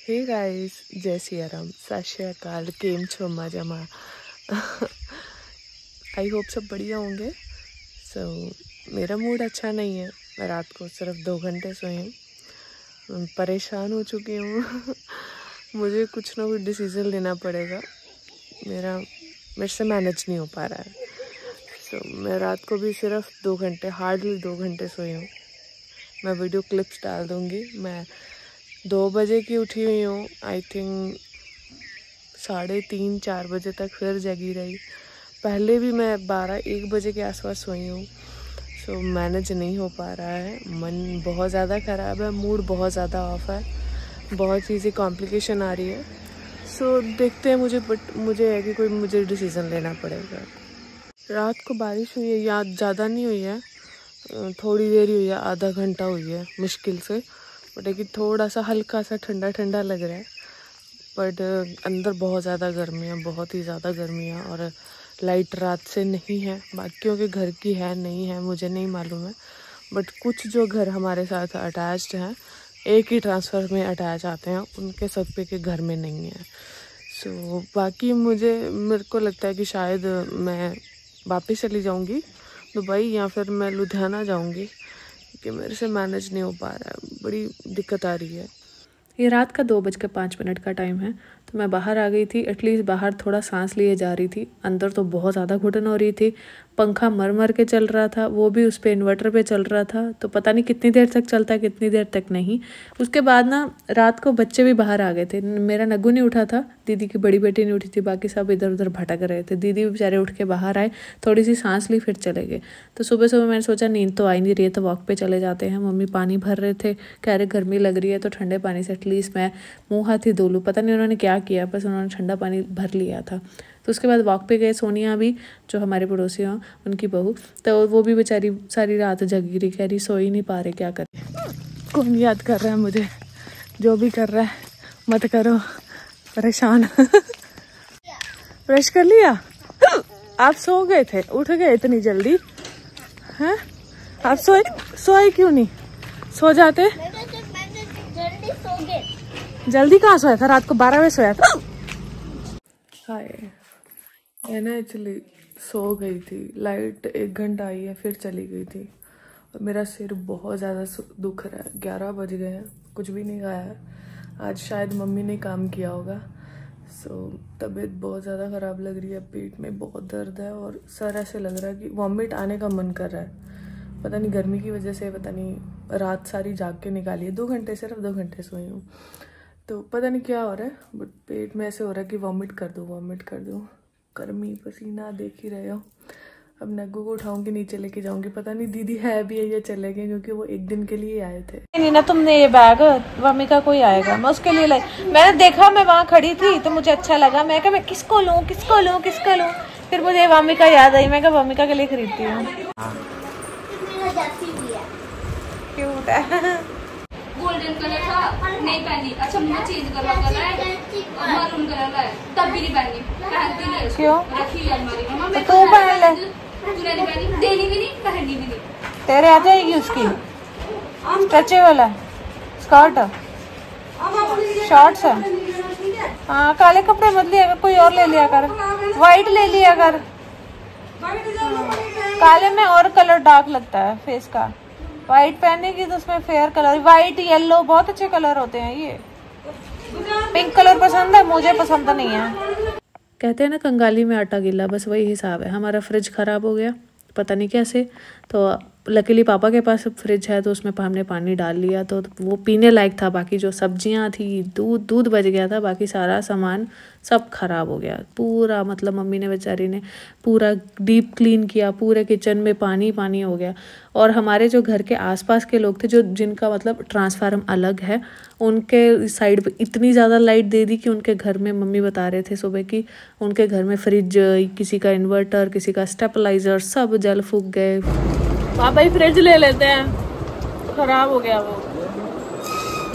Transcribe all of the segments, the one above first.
Hey guys, जय सिया राम, सत श्री अकाल, केम छो मजामा। आई होप सब बढ़िया होंगे। मेरा मूड अच्छा नहीं है। मैं रात को सिर्फ 2 घंटे सोई हूँ। परेशान हो चुकी हूँ। मुझे कुछ ना कुछ डिसीज़न लेना पड़ेगा। मेरे से मैनेज नहीं हो पा रहा है। मैं रात को भी सिर्फ 2 घंटे, हार्डली 2 घंटे सोई हूँ। मैं वीडियो क्लिप्स डाल दूँगी। मैं 2 बजे की उठी हुई हूँ। आई थिंक 3:30-4 बजे तक फिर जगी रही। पहले भी मैं 12-1 बजे के आसपास सोई हूँ। मैनेज नहीं हो पा रहा है। मन बहुत ज़्यादा ख़राब है, मूड बहुत ज़्यादा ऑफ है, बहुत चीज़ें कॉम्प्लिकेशन आ रही है। देखते हैं। मुझे है कि मुझे डिसीज़न लेना पड़ेगा। रात को बारिश हुई है, या ज़्यादा नहीं हुई है, थोड़ी देर ही हुई है, आधा घंटा हुई है मुश्किल से। बट लेकिन थोड़ा सा हल्का सा ठंडा ठंडा लग रहा है। बट अंदर बहुत ज़्यादा गर्मी है, बहुत ही ज़्यादा गर्मी है। और लाइट रात से नहीं है। बाकियों के घर की है नहीं है मुझे नहीं मालूम है। बट कुछ जो घर हमारे साथ अटैच्ड हैं, एक ही ट्रांसफ़र में अटैच आते हैं, उनके सब के घर में नहीं है। बाकी मेरे को लगता है कि शायद मैं वापस चली जाऊंगी दुबई, या फिर मैं लुधियाना जाऊंगी, कि मेरे से मैनेज नहीं हो पा रहा है। बड़ी दिक्कत आ रही है। ये रात का 2:05 का टाइम है। तो मैं बाहर आ गई थी। एटलीस्ट बाहर थोड़ा सांस लिए जा रही थी। अंदर तो बहुत ज़्यादा घुटन हो रही थी। पंखा मर के चल रहा था, वो भी उस पर इन्वर्टर पे चल रहा था। तो पता नहीं कितनी देर तक चलता है, कितनी देर तक नहीं। उसके बाद ना रात को बच्चे भी बाहर आ गए थे। मेरा नग्गू नहीं उठा था, दीदी की बड़ी बेटी नहीं उठी थी, बाकी सब इधर उधर भटक रहे थे। दीदी भी बेचारे उठ के बाहर आए, थोड़ी सी सांस ली, फिर चले गए। तो सुबह सुबह मैंने सोचा नींद तो आ नहीं रही है, तो वॉक पे चले जाते हैं। मम्मी पानी भर रहे थे, कह रहे गर्मी लग रही है तो ठंडे पानी से एटलीस्ट मैं मुँह हाथ ही धो लूँ। पता नहीं उन्होंने क्या किया, बस उन्होंने ठंडा पानी भर लिया था। तो उसके बाद वॉक पे गए। सोनिया भी, जो हमारे पड़ोसी हैं, उनकी बहू, तो वो भी बेचारी सारी रात जगी रही, कह रही सो ही नहीं पा रहे, क्या करें। कौन याद कर रहा है मुझे? जो भी कर रहा है मत करो, परेशान। ब्रश कर लिया? आप सो गए थे, उठ गए इतनी जल्दी हैं? आप सोए क्यों नहीं? सो जाते। जल्दी कहाँ सोया था? रात को 12 बजे सोया था। हाय, मैं ना एक्चुअली सो गई थी। लाइट 1 घंटा आई है, फिर चली गई थी। और मेरा सिर बहुत ज़्यादा दुख रहा है। 11 बज गए हैं, कुछ भी नहीं खाया है। आज शायद मम्मी ने काम किया होगा। तबीयत बहुत ज़्यादा ख़राब लग रही है, पेट में बहुत दर्द है, और सर ऐसे लग रहा है कि वॉमिट आने का मन कर रहा है। पता नहीं गर्मी की वजह से, पता नहीं, रात सारी जाग के निकाली है। 2 घंटे, सिर्फ 2 घंटे सोई हूँ। तो पता नहीं क्या हो रहा है, बट पेट में ऐसे हो रहा है कि वॉमिट कर दूँ। गर्मी, पसीना देख ही रहे हो। अब नग्गू को उठाऊंगी, नीचे लेके जाऊंगी। पता नहीं दीदी है भी है या चले गए, क्योंकि वो 1 दिन के लिए आए थे। नहीं ना, तुमने ये बैग, मम्मी का कोई आएगा, मैं उसके लिए लाई। मैंने देखा, मैं वहाँ खड़ी थी तो मुझे अच्छा लगा। मैं कहा मैं किसको लूँ। फिर मुझे मम्मी का याद आई, मैं कहा मम्मी का के लिए खरीदती हूँ। क्यूट है। गोल्डन कलर था, नहीं पहनी। अच्छा मुझे चेंज करवा कर है, मरून कलर का है, तब भी नहीं पहनती नहीं है। क्यों? रखी है अलमारी में। तो तू पहन ले। तूने नहीं पहनी, देनी भी नहीं, पहननी भी नहीं। तेरे आ जाएगी उसकी स्ट्रेचेबल है, स्कर्ट शॉर्ट्स है। हाँ, काले कपड़े मत लिया कर, कोई और ले लिया कर, वाइट ले लिया कर। काले में और कलर डार्क लगता है फेस का। वाइट पहनेगी तो उसमें फेयर कलर, वाइट येलो बहुत अच्छे कलर होते हैं। ये पिंक कलर पसंद है, मुझे पसंद नहीं है। कहते हैं ना कंगाली में आटा गिला, बस वही हिसाब है। हमारा फ्रिज ख़राब हो गया, पता नहीं कैसे। तो लकीली पापा के पास फ्रिज है, तो उसमें हमने पानी डाल लिया, तो वो पीने लायक था। बाकी जो सब्जियां थी, दूध बच गया था, बाकी सारा सामान सब खराब हो गया पूरा। मतलब मम्मी ने, बेचारी ने पूरा डीप क्लीन किया, पूरे किचन में पानी हो गया। और हमारे जो घर के आसपास के लोग थे, जिनका मतलब ट्रांसफार्मर अलग है, उनके साइड पे इतनी ज़्यादा लाइट दे दी कि उनके घर में, मम्मी बता रहे थे सुबह कि उनके घर में फ्रिज, किसी का इन्वर्टर, किसी का स्टेबलाइजर, सब जल फूक गए। पापा ही फ्रिज ले लेते हैं, खराब हो गया वो,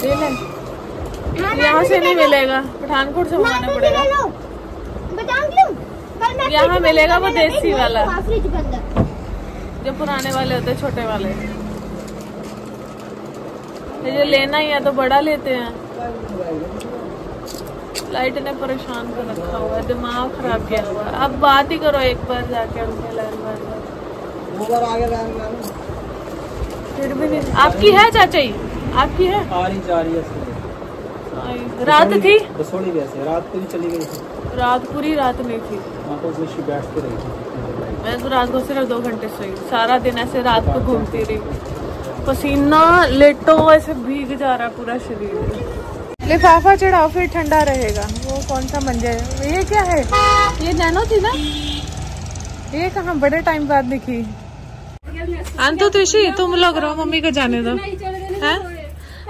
ले लें। यहाँ से नहीं मिलेगा, पठानकोट से मंगाना पड़ेगा। यहाँ मिलेगा वो देसी वाला, जो पुराने वाले होते हैं, छोटे वाले। ये लेना ही है तो बड़ा लेते हैं। लाइट ने परेशान कर रखा हुआ है, दिमाग खराब किया हुआ है। अब बात ही करो एक बार जाके उनके लाइन फिर भी नहीं। आपकी है चाचा जी? आपकी है? आ रही जा रही है। रात थी बसोड़ी वैसे रात पूरी चली गई थी। रात पूरी रात नहीं थी। बैठ के रही थी। मैं तो रात को सिर्फ 2 घंटे सोई, सारा दिन ऐसे रात को घूमती रही, पसीना लेटो ऐसे भीग जा रहा पूरा शरीर। लिफाफा चढ़ाओ फिर ठंडा रहेगा। वो कौन सा मंजर है? ये क्या है? ये नैनो थी ना? ये कहाँ बड़े टाइम बाद दिखी। अंतु त्रिशी तुम लोग रहो, मम्मी को जाने दो। हैं?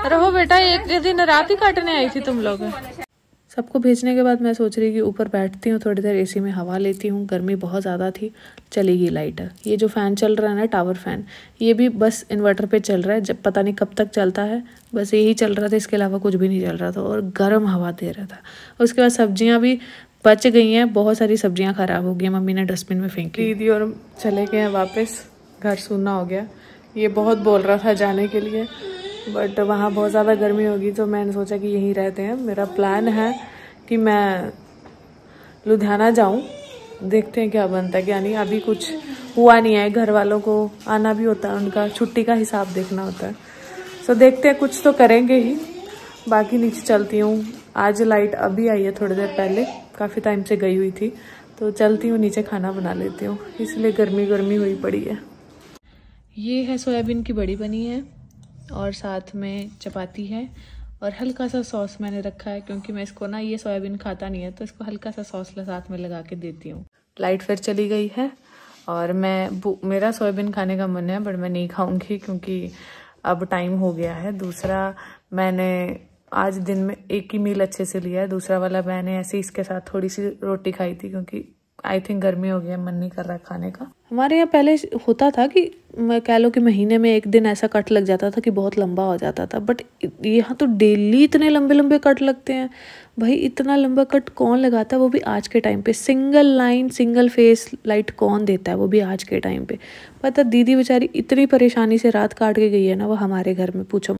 रहो बेटा, एक दिन रात ही काटने आई थी तुम लोग। सबको भेजने के बाद मैं सोच रही कि ऊपर बैठती हूँ थोड़ी देर, एसी में हवा लेती हूँ। गर्मी बहुत ज़्यादा थी, चली गई लाइट। ये जो फ़ैन चल रहा है ना, टावर फ़ैन, ये भी बस इन्वर्टर पे चल रहा है। जब पता नहीं कब तक चलता है, बस यही चल रहा था, इसके अलावा कुछ भी नहीं चल रहा था और गर्म हवा दे रहा था। उसके बाद सब्जियाँ भी बच गई हैं, बहुत सारी सब्जियाँ ख़राब हो गई, मम्मी ने डस्टबिन में फेंकी। दीदी और चले गए हैं वापस, घर सूना हो गया। ये बहुत बोल रहा था जाने के लिए, बट वहाँ बहुत ज़्यादा गर्मी होगी तो मैंने सोचा कि यहीं रहते हैं। मेरा प्लान है कि मैं लुधियाना जाऊँ, देखते हैं क्या बनता है क्या नहीं। अभी कुछ हुआ नहीं है, घर वालों को आना भी होता है, उनका छुट्टी का हिसाब देखना होता है। तो देखते हैं, कुछ तो करेंगे ही। बाकी नीचे चलती हूँ। आज लाइट अभी आई है, थोड़ी देर पहले, काफ़ी टाइम से गई हुई थी, तो चलती हूँ नीचे, खाना बना लेती हूँ, इसलिए गर्मी गर्मी हुई पड़ी है। ये है सोयाबीन की बड़ी बनी है और साथ में चपाती है और हल्का सा सॉस मैंने रखा है, क्योंकि मैं इसको ना, ये सोयाबीन खाता नहीं है, तो इसको हल्का सा सॉस साथ में लगा के देती हूँ। लाइट फिर चली गई है और मेरा सोयाबीन खाने का मन है, बट मैं नहीं खाऊंगी क्योंकि अब टाइम हो गया है। दूसरा मैंने आज दिन में एक ही मील अच्छे से लिया है, दूसरा वाला मैंने ऐसे इसके साथ थोड़ी सी रोटी खाई थी, क्योंकि आई थिंक गर्मी हो गया, मन नहीं कर रहा खाने का। हमारे यहाँ पहले होता था कि मैं कह लो कि महीने में एक दिन ऐसा कट लग जाता था कि बहुत लंबा हो जाता था, बट यहाँ तो डेली इतने लंबे लंबे कट लगते हैं। भाई इतना लंबा कट कौन लगाता है, वो भी आज के टाइम पे। Single line single phase light कौन देता है, वो भी आज के टाइम पे। पता दीदी बेचारी इतनी परेशानी से रात काट के गई है ना वो हमारे घर में, पूछो।